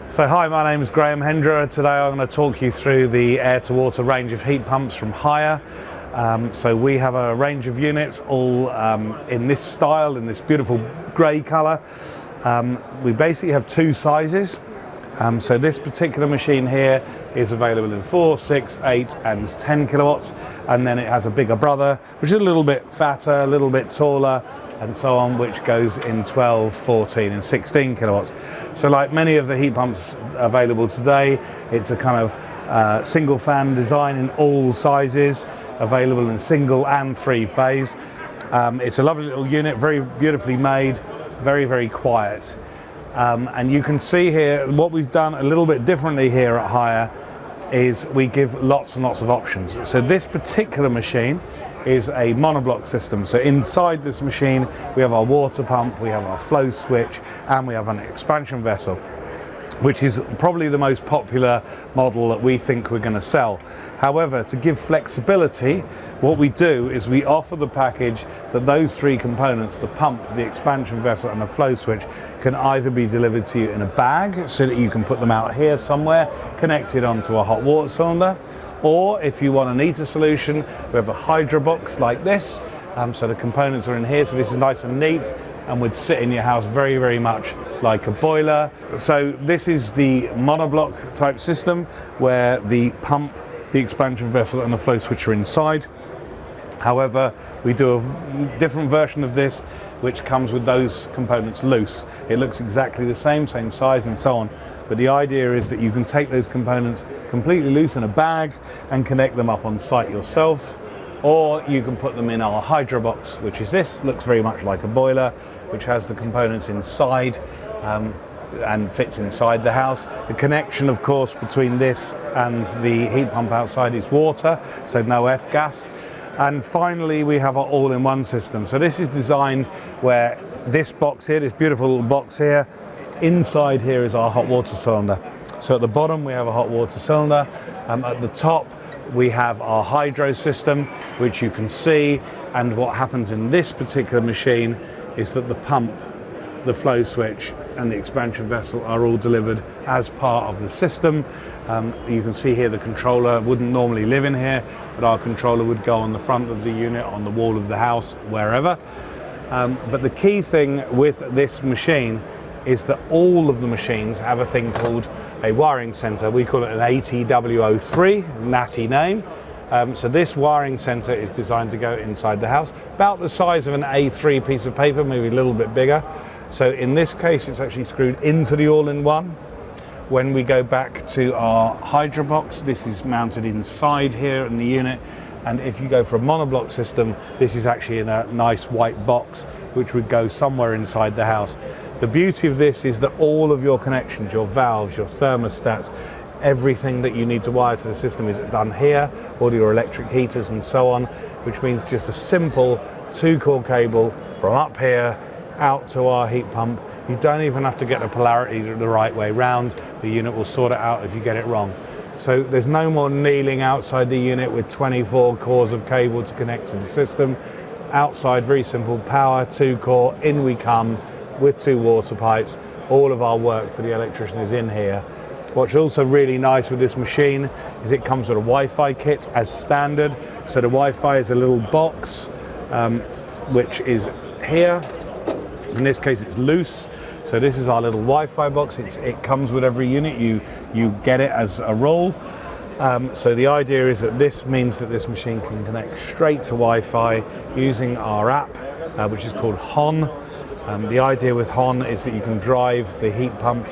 So hi, my name is Graham Hendra. Today I'm going to talk you through the air-to-water range of heat pumps from Haier. So we have a range of units all in this style, in this beautiful grey colour. We basically have two sizes. So this particular machine here is available in 4, 6, 8 and 10 kilowatts, and then it has a bigger brother which is a little bit fatter, a little bit taller and so on, which goes in 12, 14 and 16 kilowatts. So like many of the heat pumps available today, it's a kind of single fan design in all sizes, available in single and 3 phase. It's a lovely little unit, very beautifully made, very, very quiet. And you can see here what we've done a little bit differently here at Haier is we give lots and lots of options. So this particular machine is a monoblock system. So inside this machine we have our water pump, we have our flow switch, and we have an expansion vessel, which is probably the most popular model that we think we're going to sell. However, to give flexibility, what we do is we offer the package that those 3 components, the pump, the expansion vessel and the flow switch, can either be delivered to you in a bag so that you can put them out here somewhere connected onto a hot water cylinder, or if you want a neater solution, we have a hydro box like this. So the components are in here, so this is nice and neat and would sit in your house very, very much like a boiler. So this is the monoblock type system where the pump, the expansion vessel and the flow switch are inside. However, we do a different version of this which comes with those components loose. It looks exactly the same size and so on, but the idea is that you can take those components completely loose in a bag and connect them up on site yourself, or you can put them in our hydro box, which is this, looks very much like a boiler, which has the components inside and fits inside the house. The connection, of course, between this and the heat pump outside is water, so no F-gas. And finally, we have our all-in-one system. So this is designed where this box here, this beautiful little box here, inside here is our hot water cylinder. So at the bottom, we have a hot water cylinder. At the top, we have our hydro system, which you can see. And what happens in this particular machine is that the pump, the flow switch and the expansion vessel are all delivered as part of the system. You can see here the controller wouldn't normally live in here, but our controller would go on the front of the unit, on the wall of the house, wherever. But the key thing with this machine is that all of the machines have a thing called a wiring center. We call it an ATW03, natty name. So this wiring center is designed to go inside the house, about the size of an A3 piece of paper, maybe a little bit bigger. So in this case, it's actually screwed into the all-in-one. When we go back to our hydro box, this is mounted inside here in the unit. And if you go for a monoblock system, this is actually in a nice white box, which would go somewhere inside the house. The beauty of this is that all of your connections, your valves, your thermostats, everything that you need to wire to the system is done here, all your electric heaters and so on, which means just a simple 2-core cable from up here out to our heat pump. You don't even have to get the polarity the right way round. The unit will sort it out if you get it wrong. So there's no more kneeling outside the unit with 24 cores of cable to connect to the system. Outside, very simple, power, 2-core, in we come with 2 water pipes. All of our work for the electrician is in here. What's also really nice with this machine is it comes with a Wi-Fi kit as standard. So the Wi-Fi is a little box which is here. In this case it's loose. So this is our little Wi-Fi box. It comes with every unit. You get it as a roll. So the idea is that this means that this machine can connect straight to Wi-Fi using our app, which is called HON. The idea with HON is that you can drive the heat pump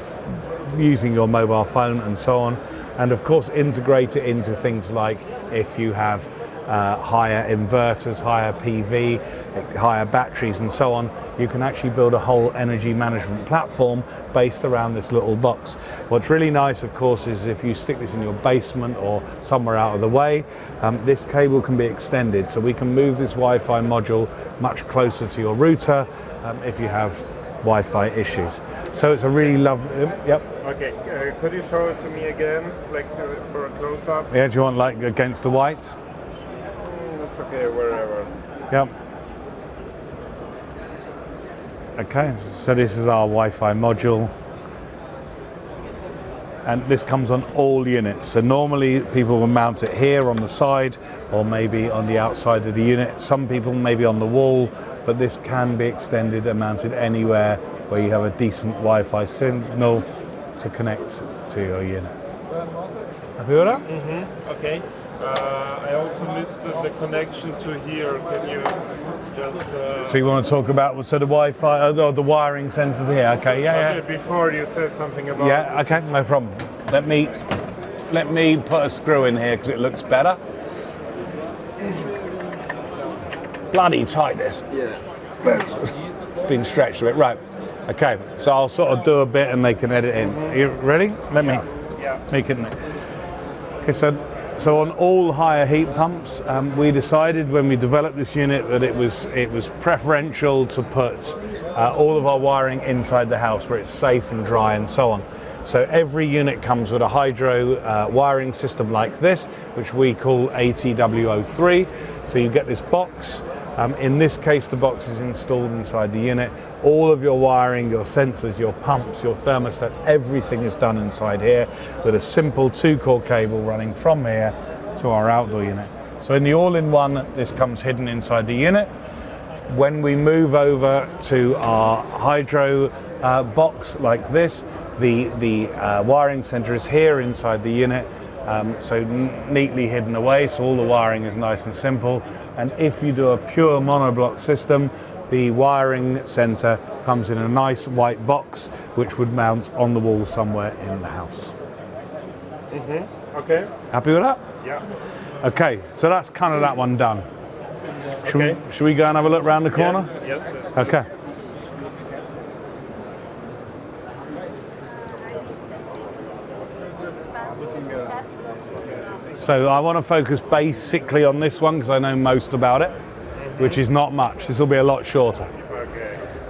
using your mobile phone and so on, and of course integrate it into things like if you have higher inverters, higher PV, higher batteries and so on, you can actually build a whole energy management platform based around this little box. What's really nice, of course, is if you stick this in your basement or somewhere out of the way, this cable can be extended, so we can move this Wi-Fi module much closer to your router if you have Wi-Fi issues. So it's a really lovely, yep. Okay, could you show it to me again, like for a close-up? Yeah, do you want like against the white? That's okay, wherever. Yep. Okay, so this is our Wi-Fi module. and this comes on all units. So normally people will mount it here on the side or maybe on the outside of the unit. Some people maybe on the wall, but this can be extended and mounted anywhere where you have a decent Wi-Fi signal to connect to your unit. Happy with that? Mm-hmm. Okay. I also missed the connection to here. Can you just... So you want to talk about the Wi-Fi, the wiring sensors here? Okay, yeah. Before you said something about... Yeah, okay, no problem. Let me put a screw in here because it looks better. Bloody tight this. Yeah. It's been stretched a bit. Right. Okay, so I'll sort of do a bit and they can edit in. Are you ready? Let me make it. Okay, so on all higher heat pumps, we decided when we developed this unit that it was preferential to put all of our wiring inside the house where it's safe and dry and so on. So every unit comes with a hydro wiring system like this, which we call ATW03. So you get this box. In this case, the box is installed inside the unit. All of your wiring, your sensors, your pumps, your thermostats, everything is done inside here with a simple 2-core cable running from here to our outdoor unit. So in the all-in-one, this comes hidden inside the unit. When we move over to our hydro box like this, the wiring center is here inside the unit, so neatly hidden away, so all the wiring is nice and simple. And if you do a pure monoblock system, the wiring center comes in a nice white box, which would mount on the wall somewhere in the house. Mm-hmm. Okay. Happy with that? Yeah. Okay, so that's kind of that one done. Should we go and have a look around the corner? Yes. Okay. So I want to focus basically on this one because I know most about it, which is not much. This will be a lot shorter.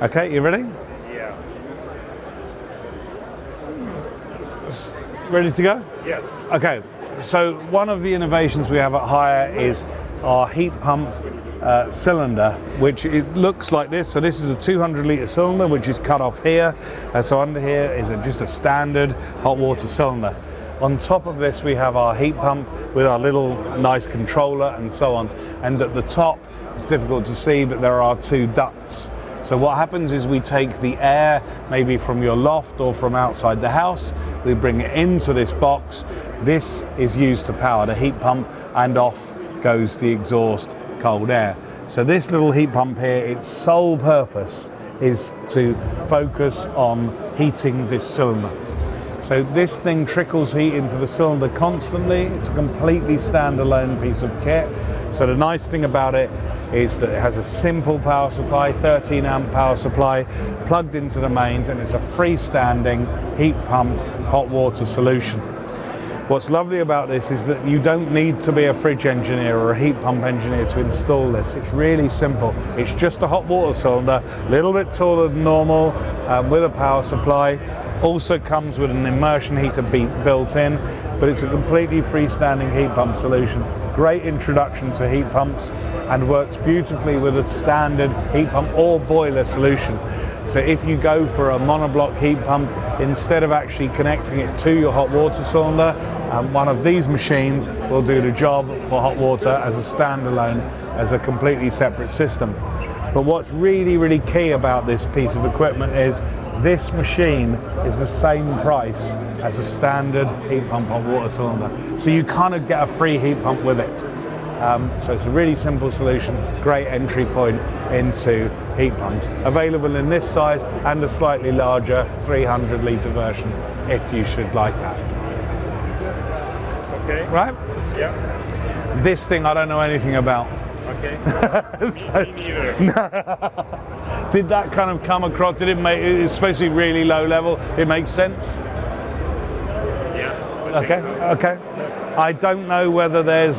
Okay, you ready? Yeah. Ready to go? Yes. Okay, so one of the innovations we have at Hire is our heat pump cylinder, which it looks like this. So this is a 200-litre cylinder, which is cut off here. So under here is just a standard hot water cylinder. On top of this, we have our heat pump with our little nice controller and so on. And at the top, it's difficult to see, but there are 2 ducts. So what happens is we take the air, maybe from your loft or from outside the house, we bring it into this box. This is used to power the heat pump, and off goes the exhaust cold air. So this little heat pump here, its sole purpose is to focus on heating this cylinder. So this thing trickles heat into the cylinder constantly. It's a completely standalone piece of kit. So the nice thing about it is that it has a simple power supply, 13 amp power supply, plugged into the mains, and it's a freestanding heat pump hot water solution. What's lovely about this is that you don't need to be a fridge engineer or a heat pump engineer to install this. It's really simple. It's just a hot water cylinder, a little bit taller than normal, with a power supply. Also comes with an immersion heater built in, but it's a completely freestanding heat pump solution. Great introduction to heat pumps and works beautifully with a standard heat pump or boiler solution. So if you go for a monoblock heat pump, instead of actually connecting it to your hot water cylinder, one of these machines will do the job for hot water as a standalone, as a completely separate system. But what's really, really key about this piece of equipment is this machine is the same price as a standard heat pump hot water cylinder. So you kind of get a free heat pump with it. So it's a really simple solution, great entry point into heat pumps. Available in this size and a slightly larger 300-litre version if you should like that. Okay. Right? Yeah. This thing I don't know anything about. Okay. So, Me neither. did that kind of come across? Did it make? It's supposed to be really low level. It makes sense. Yeah. Okay. Okay. I don't know whether there's